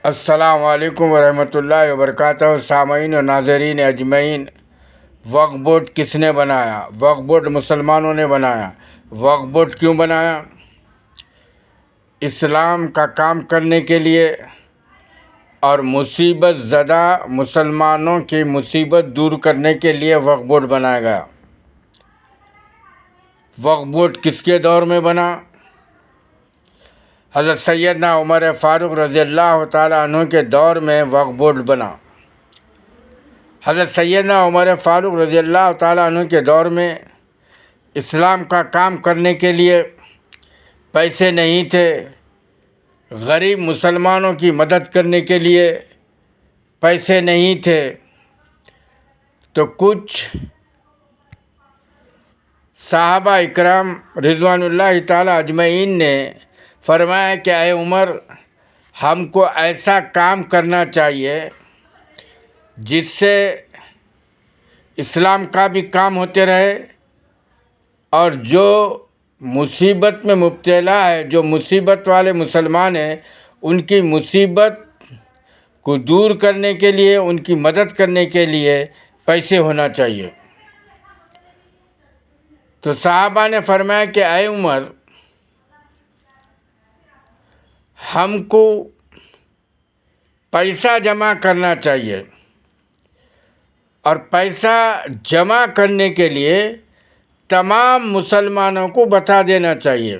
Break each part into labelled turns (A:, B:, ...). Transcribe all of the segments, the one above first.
A: السلام علیکم ورحمۃ اللہ وبرکاتہ۔ سامعین و ناظرین اجمعین، وقف بورڈ کس نے بنایا؟ وقف بورڈ مسلمانوں نے بنایا۔ وقف بورڈ کیوں بنایا؟ اسلام کا کام کرنے کے لیے اور مصیبت زدہ مسلمانوں کی مصیبت دور کرنے کے لیے وقف بورڈ بنایا گیا۔ وقف بورڈ کس کے دور میں بنا؟ حضرت سیدنا عمر فاروق رضی اللہ تعالیٰ عنہ کے دور میں وقف بورڈ بنا۔ حضرت سیدنا عمر فاروق رضی اللہ تعالیٰ عنہ کے دور میں اسلام کا کام کرنے کے لیے پیسے نہیں تھے، غریب مسلمانوں کی مدد کرنے کے لیے پیسے نہیں تھے، تو کچھ صحابہ اکرام رضوان اللہ تعالیٰ اجمعین نے فرمایا کہ اے عمر، ہم کو ایسا کام کرنا چاہیے جس سے اسلام کا بھی کام ہوتے رہے اور جو مصیبت میں مبتلا ہے، جو مصیبت والے مسلمان ہیں، ان کی مصیبت کو دور کرنے کے لیے، ان کی مدد کرنے کے لیے پیسے ہونا چاہیے۔ تو صحابہ نے فرمایا کہ اے عمر، ہم کو پیسہ جمع کرنا چاہیے اور پیسہ جمع کرنے کے لیے تمام مسلمانوں کو بتا دینا چاہیے۔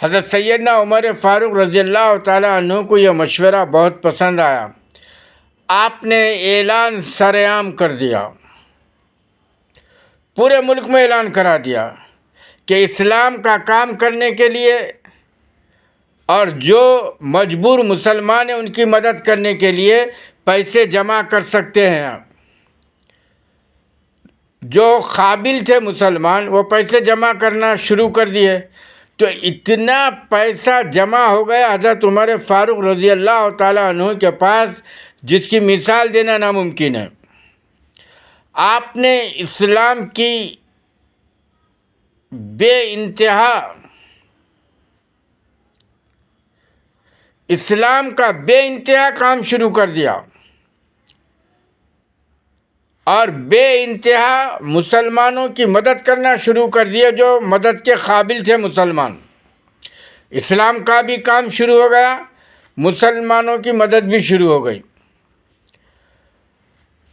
A: حضرت سیدنا عمر فاروق رضی اللہ تعالیٰ عنہ کو یہ مشورہ بہت پسند آیا۔ آپ نے اعلان سرعام کر دیا، پورے ملک میں اعلان کرا دیا کہ اسلام کا کام کرنے کے لیے اور جو مجبور مسلمان ہیں ان کی مدد کرنے کے لیے پیسے جمع کر سکتے ہیں۔ جو قابل تھے مسلمان وہ پیسے جمع کرنا شروع کر دیے، تو اتنا پیسہ جمع ہو گیا حضرت عمر فاروق رضی اللہ تعالیٰ عنہ کے پاس جس کی مثال دینا ناممکن ہے۔ آپ نے اسلام کی اسلام کا بے انتہا کام شروع کر دیا اور بے انتہا مسلمانوں کی مدد کرنا شروع کر دیا جو مدد کے قابل تھے مسلمان۔ اسلام کا بھی کام شروع ہو گیا، مسلمانوں کی مدد بھی شروع ہو گئی۔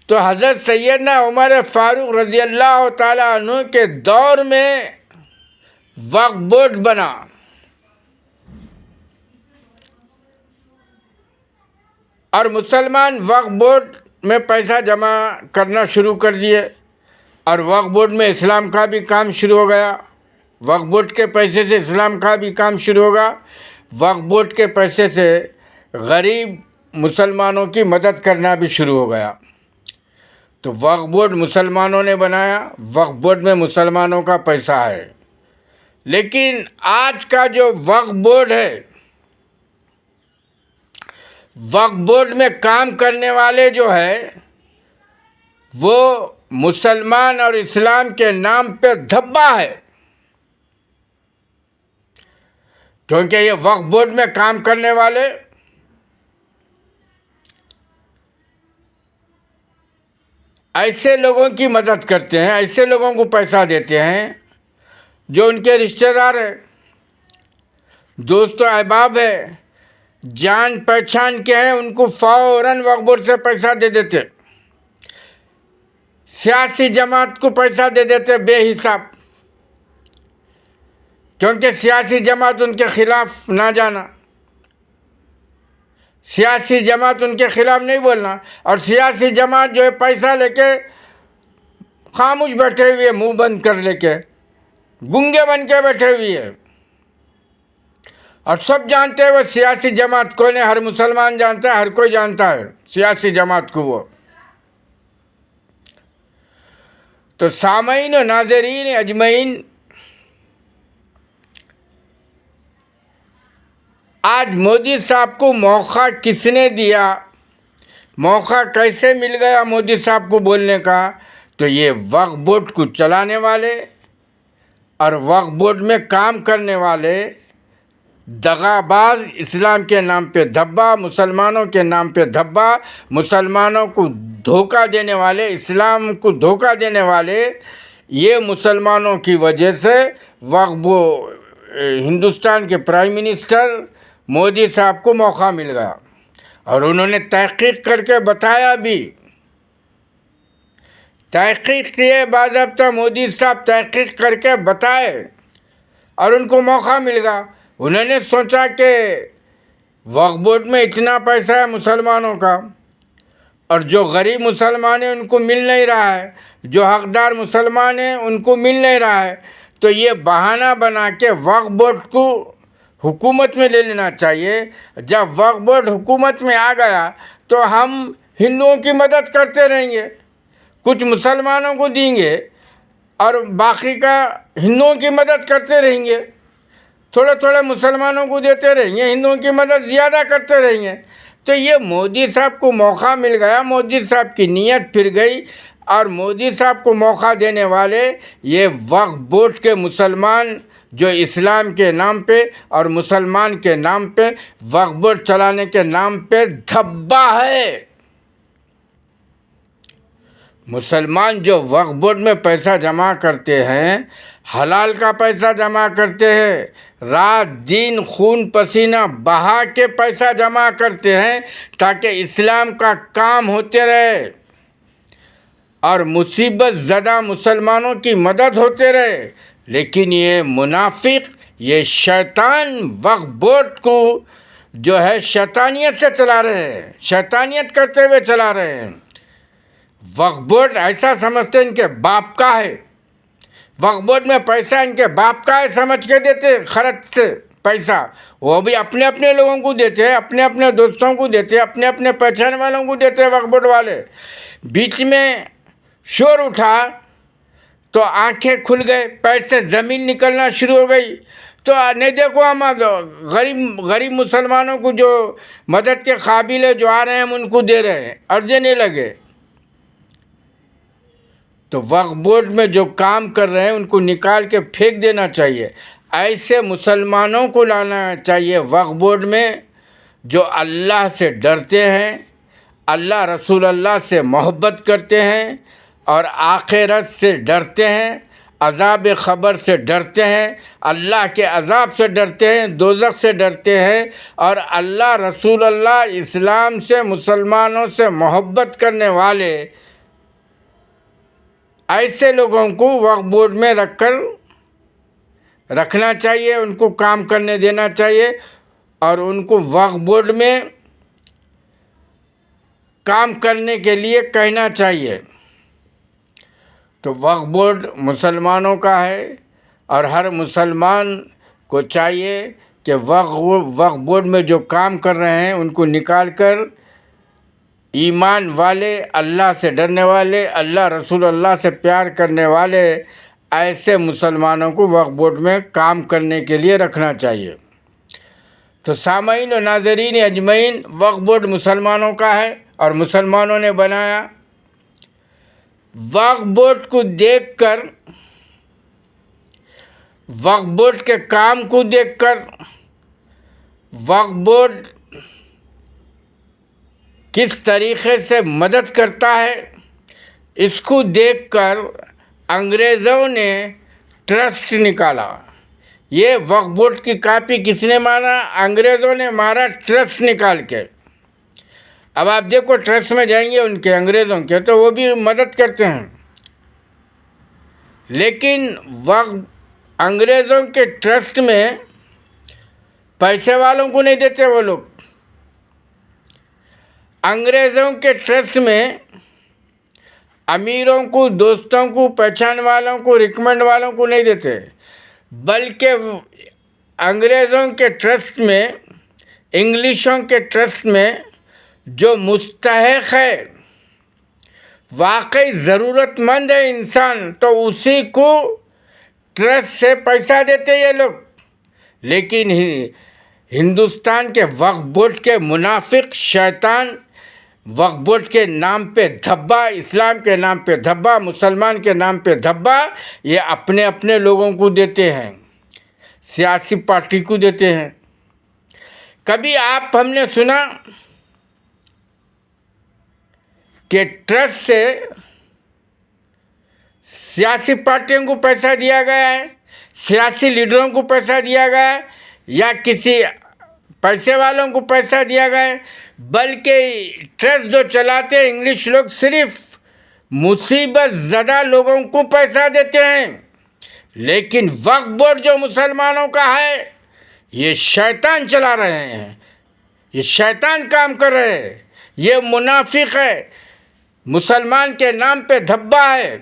A: تو حضرت سیدنا عمر فاروق رضی اللہ تعالیٰ عنہ کے دور میں وقف بورڈ بنا۔ اور مسلمان وقف بورڈ میں پیسہ جمع کرنا شروع کر دیے اور وقف بورڈ میں اسلام کا بھی کام شروع ہو گیا۔ وقف بورڈ کے پیسے سے اسلام کا بھی کام شروع ہوگا، وقف بورڈ کے پیسے سے غریب مسلمانوں کی مدد کرنا بھی شروع ہو گیا۔ تو وقف بورڈ مسلمانوں نے بنایا، وقف بورڈ میں مسلمانوں کا پیسہ ہے۔ لیکن آج کا جو وقف بورڈ ہے، وقف بورڈ میں کام کرنے والے جو ہے وہ مسلمان اور اسلام کے نام پہ دھبا ہے، کیونکہ یہ وقف بورڈ میں کام کرنے والے ایسے لوگوں کی مدد کرتے ہیں، ایسے لوگوں کو پیسہ دیتے ہیں جو ان کے رشتہ دار ہیں، دوست و احباب ہے، جان پہچان کے ہیں، ان کو فوراً وقف بورڈ سے پیسہ دے دیتے، سیاسی جماعت کو پیسہ دے دیتے بے حساب، کیونکہ سیاسی جماعت ان کے خلاف نہ جانا، سیاسی جماعت ان کے خلاف نہیں بولنا، اور سیاسی جماعت جو ہے پیسہ لے کے خاموش بیٹھے ہوئے، منہ بند کر لے کے گنگے بن کے بیٹھے ہوئے ہے، اور سب جانتے ہیں وہ سیاسی جماعت کون ہے، ہر مسلمان جانتا ہے، ہر کوئی جانتا ہے سیاسی جماعت کو وہ۔ تو سامعین و ناظرین اجمعین، آج مودی صاحب کو موقع کس نے دیا، موقع کیسے مل گیا مودی صاحب کو بولنے کا؟ تو یہ وقف بورڈ کو چلانے والے اور وقف بورڈ میں کام کرنے والے دغا باز، اسلام کے نام پہ دھبا، مسلمانوں کے نام پہ دھبا، مسلمانوں کو دھوکہ دینے والے، اسلام کو دھوکہ دینے والے، یہ مسلمانوں کی وجہ سے ہندوستان کے پرائم منسٹر مودی صاحب کو موقع مل گیا، اور انہوں نے تحقیق کر کے بتایا بھی، تحقیق کیے باضابطہ، مودی صاحب تحقیق کر کے بتائے، اور ان کو موقع مل گیا۔ انہوں نے سوچا کہ وقف بورڈ میں اتنا پیسہ ہے مسلمانوں کا، اور جو غریب مسلمان ہیں ان کو مل نہیں رہا ہے، جو حقدار مسلمان ہیں ان کو مل نہیں رہا ہے، تو یہ بہانہ بنا کے وقف بورڈ کو حکومت میں لے لینا چاہیے۔ جب وقف بورڈ حکومت میں آ گیا تو ہم ہندوؤں کی مدد کرتے رہیں گے، کچھ مسلمانوں کو دیں گے اور باقی کا ہندوؤں کی مدد کرتے رہیں گے، تھوڑے تھوڑے مسلمانوں کو دیتے رہیں گے، ہندوؤں کی مدد زیادہ کرتے رہیں گے۔ تو یہ مودی صاحب کو موقع مل گیا، مودی صاحب کی نیت پھر گئی، اور مودی صاحب کو موقع دینے والے یہ وقف بورڈ کے مسلمان، جو اسلام کے نام پہ اور مسلمان کے نام پہ وقف بورڈ چلانے کے نام پہ دھبا ہے۔ مسلمان جو وقف بورڈ میں پیسہ جمع کرتے ہیں، حلال کا پیسہ جمع کرتے ہیں، رات دن خون پسینہ بہا کے پیسہ جمع کرتے ہیں تاکہ اسلام کا کام ہوتے رہے اور مصیبت زدہ مسلمانوں کی مدد ہوتے رہے۔ لیکن یہ منافق، یہ شیطان وقف بورڈ کو جو ہے شیطانیت سے چلا رہے ہیں، شیطانیت کرتے ہوئے چلا رہے ہیں۔ وقف بورڈ ایسا سمجھتے ان کے باپ کا ہے، وقف بورڈ میں پیسہ ان کے باپ کا ہے سمجھ کے دیتے، خرچ سے پیسہ وہ بھی اپنے اپنے لوگوں کو دیتے، اپنے اپنے دوستوں کو دیتے، اپنے اپنے پہچان والوں کو دیتے وقف بورڈ والے۔ بیچ میں شور اٹھا تو آنکھیں کھل گئے، پیر سے زمین نکلنا شروع ہو گئی، تو نہیں دیکھو ہم غریب مسلمانوں کو جو مدد کے قابل ہے، جو آ رہے ہیں ہم ان کو دے رہے ہیں، اور دینے لگے۔ تو وقف بورڈ میں جو کام کر رہے ہیں ان کو نکال کے پھینک دینا چاہیے۔ ایسے مسلمانوں کو لانا چاہیے وقف بورڈ میں جو اللہ سے ڈرتے ہیں، اللہ رسول اللہ سے محبت کرتے ہیں، اور آخرت سے ڈرتے ہیں، عذاب خبر سے ڈرتے ہیں، اللہ کے عذاب سے ڈرتے ہیں، دوزخ سے ڈرتے ہیں، اور اللہ رسول اللہ اسلام سے، مسلمانوں سے محبت کرنے والے ایسے لوگوں کو وقف بورڈ میں رکھنا چاہیے، ان کو کام کرنے دینا چاہیے، اور ان کو وقف بورڈ میں کام کرنے کے لیے کہنا چاہیے۔ تو وقف بورڈ مسلمانوں کا ہے، اور ہر مسلمان کو چاہیے کہ وقف بورڈ میں جو کام کر رہے ہیں ان کو نکال کر ایمان والے، اللہ سے ڈرنے والے، اللہ رسول اللہ سے پیار کرنے والے ایسے مسلمانوں کو وقف بورڈ میں کام کرنے کے لیے رکھنا چاہیے۔ تو سامعین و ناظرین اجمعین، وقف بورڈ مسلمانوں کا ہے اور مسلمانوں نے بنایا۔ وقف بورڈ کو دیکھ کر، وقف بورڈ کے کام کو دیکھ کر، وقف بورڈ کس طریقے سے مدد کرتا ہے، اس کو دیکھ کر انگریزوں نے ٹرسٹ نکالا۔ یہ وقف بورڈ کی کاپی کس نے مارا؟ انگریزوں نے مارا ٹرسٹ نکال کے۔ اب آپ دیکھو ٹرسٹ میں جائیں گے ان کے، انگریزوں کے، تو وہ بھی مدد کرتے ہیں، لیکن انگریزوں کے ٹرسٹ میں پیسے والوں کو نہیں دیتے وہ لوگ۔ انگریزوں کے ٹرسٹ میں امیروں کو، دوستوں کو، پہچان والوں کو، ریکمنڈ والوں کو نہیں دیتے، بلکہ انگریزوں کے ٹرسٹ میں، انگلشوں کے ٹرسٹ میں جو مستحق ہے، واقعی ضرورت مند ہے انسان، تو اسی کو ٹرسٹ سے پیسہ دیتے یہ لوگ۔ لیکن ہندوستان کے وقف بورڈ کے منافق شیطان وقف بورڈ کے نام پہ دھبا، اسلام کے نام پہ دھبا، مسلمان کے نام پہ دھبا، یہ اپنے اپنے لوگوں کو دیتے ہیں، سیاسی پارٹی کو دیتے ہیں۔ کبھی ہم نے سنا کہ ٹرسٹ سے سیاسی پارٹیوں کو پیسہ دیا گیا ہے، سیاسی لیڈروں کو پیسہ دیا گیا ہے، یا کسی پیسے والوں کو پیسہ دیا گیا ہے؟ بلکہ ٹرسٹ جو چلاتے ہیں انگلش لوگ صرف مصیبت زدہ لوگوں کو پیسہ دیتے ہیں، لیکن وقف بورڈ جو مسلمانوں کا ہے یہ شیطان چلا رہے ہیں، یہ شیطان کام کر رہے ہیں، یہ منافق ہے، مسلمان کے نام پہ دھبا ہے،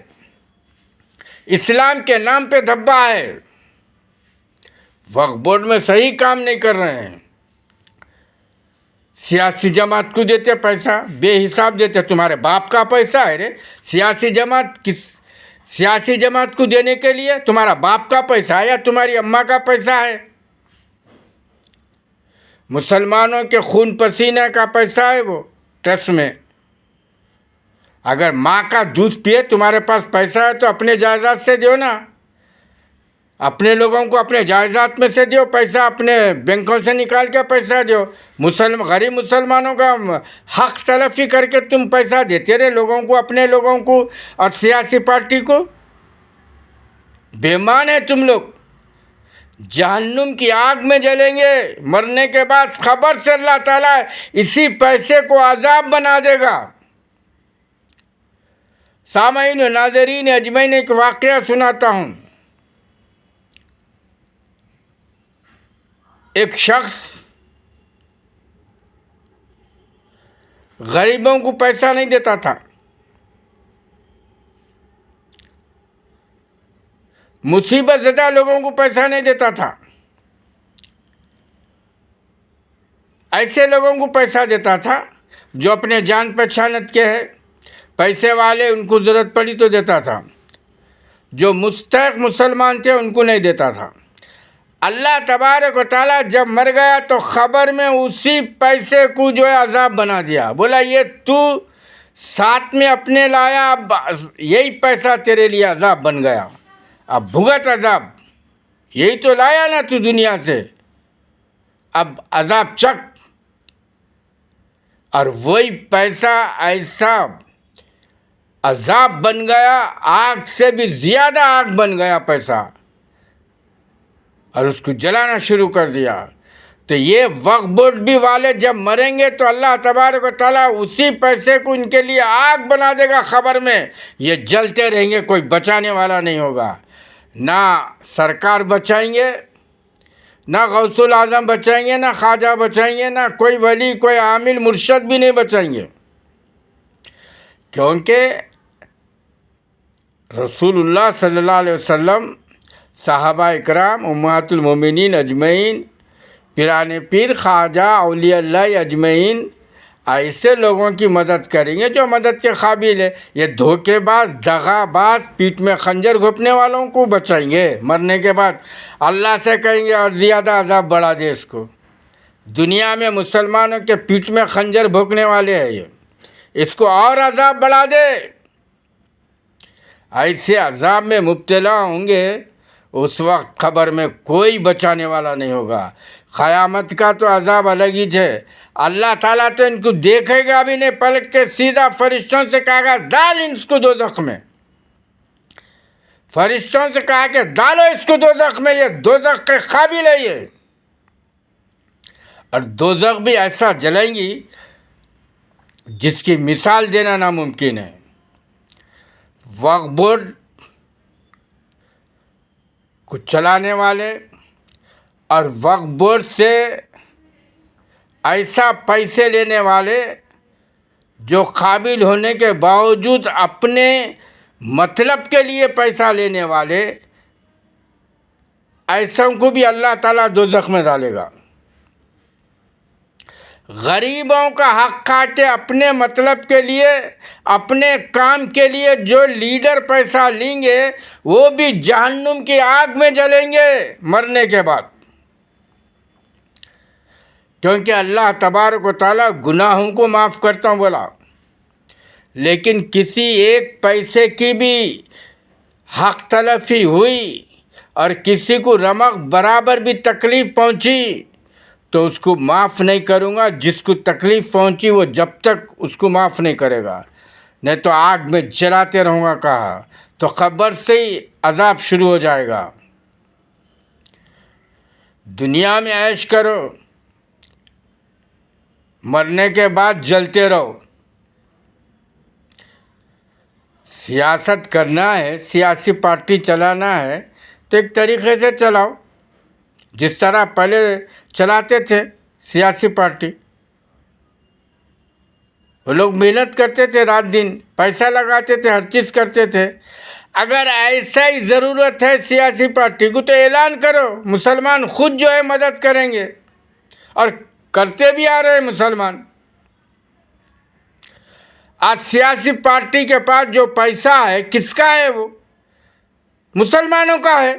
A: اسلام کے نام پہ دھبا ہے، وقف بورڈ میں صحیح کام نہیں کر رہے ہیں۔ سیاسی جماعت کو دیتے پیسہ، بے حساب دیتے، تمہارے باپ کا پیسہ ہے رے، سیاسی جماعت کو دینے کے لیے تمہارا باپ کا پیسہ ہے یا تمہاری اماں کا پیسہ ہے؟ مسلمانوں کے خون پسینہ کا پیسہ ہے وہ ٹرسٹ میں۔ اگر ماں کا دودھ پیے تمہارے پاس پیسہ ہے تو اپنے جائیداد سے دیو نا، اپنے لوگوں کو اپنے جائیداد میں سے دیو پیسہ، اپنے بینکوں سے نکال کے پیسہ دیو۔ غریب مسلمانوں کا حق تلفی کر کے تم پیسہ دیتے رہے لوگوں کو، اپنے لوگوں کو اور سیاسی پارٹی کو۔ بے ایمان ہے تم لوگ، جہنم کی آگ میں جلیں گے مرنے کے بعد۔ خبر سے اللہ تعالیٰ اسی پیسے کو عذاب بنا دے گا۔ سامعین و ناظرین اجمعین، ایک واقعہ سناتا ہوں۔ ایک شخص غریبوں کو پیسہ نہیں دیتا تھا، مصیبت زدہ لوگوں کو پیسہ نہیں دیتا تھا، ایسے لوگوں کو پیسہ دیتا تھا جو اپنے جان پہچانت کے ہیں، پیسے والے، ان کو ضرورت پڑی تو دیتا تھا، جو مستحق مسلمان تھے ان کو نہیں دیتا تھا۔ اللہ تبارک و تعالیٰ جب مر گیا تو خبر میں اسی پیسے کو جو ہے عذاب بنا دیا، بولا یہ تو ساتھ میں اپنے لایا، اب یہی پیسہ تیرے لیے عذاب بن گیا، اب بھگت عذاب، یہی تو لایا نا تو دنیا سے، اب عذاب چک۔ اور وہی پیسہ ایسا عذاب بن گیا، آگ سے بھی زیادہ آگ بن گیا پیسہ، اور اس کو جلانا شروع کر دیا۔ تو یہ وقف بورڈ بھی والے جب مریں گے تو اللہ تبارک و تعالیٰ اسی پیسے کو ان کے لیے آگ بنا دے گا خبر میں، یہ جلتے رہیں گے، کوئی بچانے والا نہیں ہوگا، نہ سرکار بچائیں گے، نہ غوث الاعظم بچائیں گے، نہ خواجہ بچائیں گے، نہ کوئی ولی، کوئی عامل مرشد بھی نہیں بچائیں گے، کیونکہ رسول اللہ صلی اللہ علیہ وسلم، صحابہ اکرام، امہات المومنین اجمعین، پیران پیر، خواجہ، اولیاء اللہ اجمعین ایسے لوگوں کی مدد کریں گے جو مدد کے قابل ہے۔ یہ دھوکے باز، دغا باز، پیٹھ میں خنجر گھونپنے والوں کو بچائیں گے، مرنے کے بعد اللہ سے کہیں گے اور زیادہ عذاب بڑھا دے اس کو۔ دنیا میں مسلمانوں کے پیٹھ میں خنجر بھونکنے والے ہیں، یہ اس کو اور عذاب بڑھا دے۔ ایسے عذاب میں مبتلا ہوں گے، اس وقت خبر میں کوئی بچانے والا نہیں ہوگا۔ قیامت کا تو عذاب الگ ہی ہے، اللہ تعالیٰ تو ان کو دیکھے گا بھی نہیں، پلٹ کے سیدھا فرشتوں سے کہا گا ڈال اس کو دوزخ میں، فرشتوں سے کہا کہ ڈالو اس کو دوزخ میں، یہ دوزخ کے قابل ہے یہ۔ اور دوزخ بھی ایسا جلیں گی جس کی مثال دینا ناممکن ہے۔ وقف بورڈ کو چلانے والے اور وقف بورڈ سے ایسا پیسے لینے والے جو قابل ہونے کے باوجود اپنے مطلب کے لیے پیسہ لینے والے، ایسوں کو بھی اللہ تعالیٰ دوزخ میں ڈالے گا۔ غریبوں کا حق کھا کے اپنے مطلب کے لیے، اپنے کام کے لیے جو لیڈر پیسہ لیں گے وہ بھی جہنم کی آگ میں جلیں گے مرنے کے بعد، کیونکہ اللہ تبارک و تعالیٰ گناہوں کو معاف کرتا ہوں بولا، لیکن کسی ایک پیسے کی بھی حق تلفی ہوئی اور کسی کو رمق برابر بھی تکلیف پہنچی تو اس کو معاف نہیں کروں گا. جس کو تکلیف پہنچی وہ جب تک اس کو معاف نہیں کرے گا، نہیں تو آگ میں جلاتے رہوں گا کہا. تو قبر سے ہی عذاب شروع ہو جائے گا. دنیا میں عیش کرو، مرنے کے بعد جلتے رہو. سیاست کرنا ہے، سیاسی پارٹی چلانا ہے تو ایک طریقے سے چلاؤ، جس طرح پہلے چلاتے تھے سیاسی پارٹی. وہ لوگ محنت کرتے تھے، رات دن پیسہ لگاتے تھے، ہر چیز کرتے تھے. اگر ایسا ہی ضرورت ہے سیاسی پارٹی کو تو اعلان کرو، مسلمان خود جو ہے مدد کریں گے، اور کرتے بھی آ رہے ہیں مسلمان. آج سیاسی پارٹی کے پاس جو پیسہ ہے کس کا ہے؟ وہ مسلمانوں کا ہے.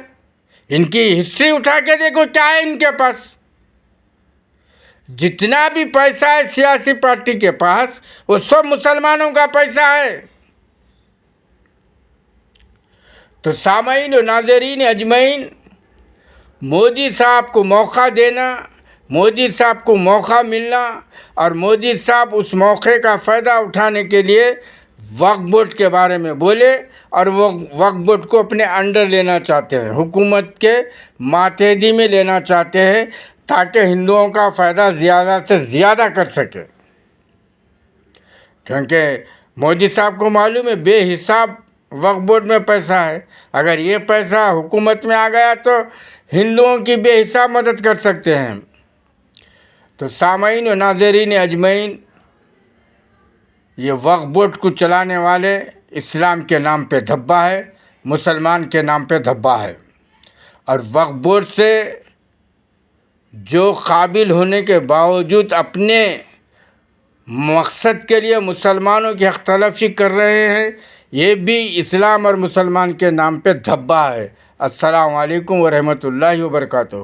A: ان کی ہسٹری اٹھا کے دیکھو کیا ہے ان کے پاس. جتنا بھی پیسہ ہے سیاسی پارٹی کے پاس وہ سب مسلمانوں کا پیسہ ہے. تو سامعین و ناظرین اجمعین، مودی صاحب کو موقع دینا، مودی صاحب کو موقع ملنا، اور مودی صاحب اس موقع کا فائدہ اٹھانے کے لیے وقف بورڈ کے بارے میں بولے، اور وہ وقف بورڈ کو اپنے انڈر لینا چاہتے ہیں، حکومت کے ماتحتی میں لینا چاہتے ہیں، تاکہ ہندوؤں کا فائدہ زیادہ سے زیادہ کر سکے. کیونکہ مودی صاحب کو معلوم ہے بے حساب وقف بورڈ میں پیسہ ہے. اگر یہ پیسہ حکومت میں آ گیا تو ہندوؤں کی بے حساب مدد کر سکتے ہیں. تو سامعین و ناظرین اجمعین، یہ وقف بورڈ کو چلانے والے اسلام کے نام پہ دھبا ہے، مسلمان کے نام پہ دھبا ہے. اور وقف بورڈ سے جو قابل ہونے کے باوجود اپنے مقصد کے لیے مسلمانوں کی حق تلفی کر رہے ہیں، یہ بھی اسلام اور مسلمان کے نام پہ دھبا ہے. السلام علیکم ورحمۃ اللہ وبرکاتہ.